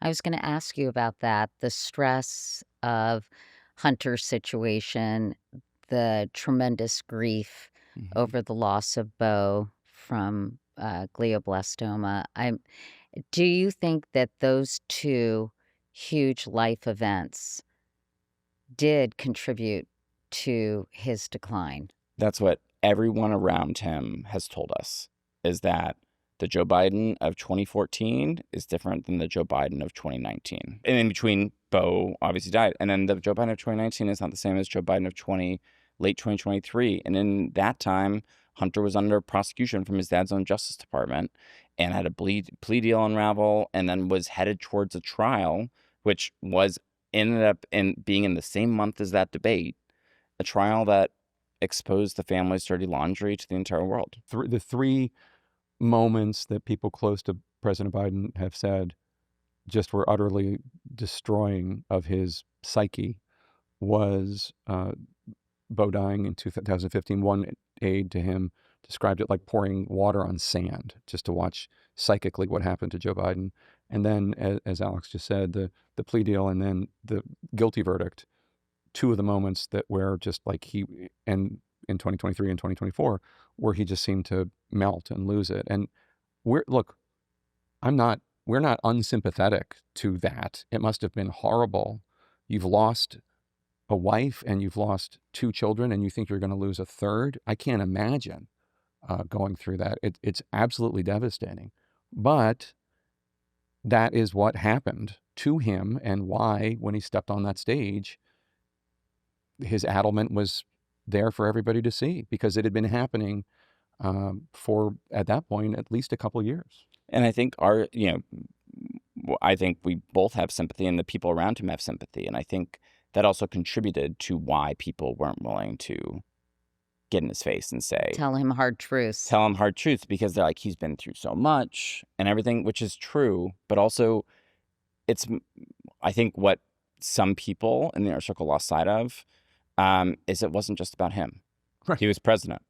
I was going to ask you about that. The stress of Hunter's situation, the tremendous grief Mhm. over the loss of Bo from glioblastoma. Do you think that those two huge life events did contribute to his decline? That's what everyone around him has told us, is that the Joe Biden of 2014 is different than the Joe Biden of 2019. And in between, Bo obviously died. And then the Joe Biden of 2019 is not the same as Joe Biden of late 2023. And in that time, Hunter was under prosecution from his dad's own Justice Department and had a plea deal unravel and then was headed towards a trial, which ended up being in the same month as that debate, a trial that exposed the family's dirty laundry to the entire world. The three moments that people close to President Biden have said just were utterly destroying of his psyche was Bo dying in 2015. One aide to him described it like pouring water on sand, just to watch psychically what happened to Joe Biden. And then, as Alex just said, the plea deal and then the guilty verdict, two of the moments that were just like and in 2023 and 2024, where he just seemed to melt and lose it. And look, we're not unsympathetic to that. It must have been horrible. You've lost a wife and you've lost two children and you think you're going to lose a third. I can't imagine going through that. It's absolutely devastating. But that is what happened to him, and why, when he stepped on that stage, his addlement was there for everybody to see, because it had been happening for, at that point, at least a couple of years. And I think I think we both have sympathy and the people around him have sympathy. And I think that also contributed to why people weren't willing to get in his face and Tell him hard truths. tell him hard truths, because they're like, he's been through so much and everything, which is true. But also, I think what some people in the inner circle lost sight of is it wasn't just about him. Right. He was president.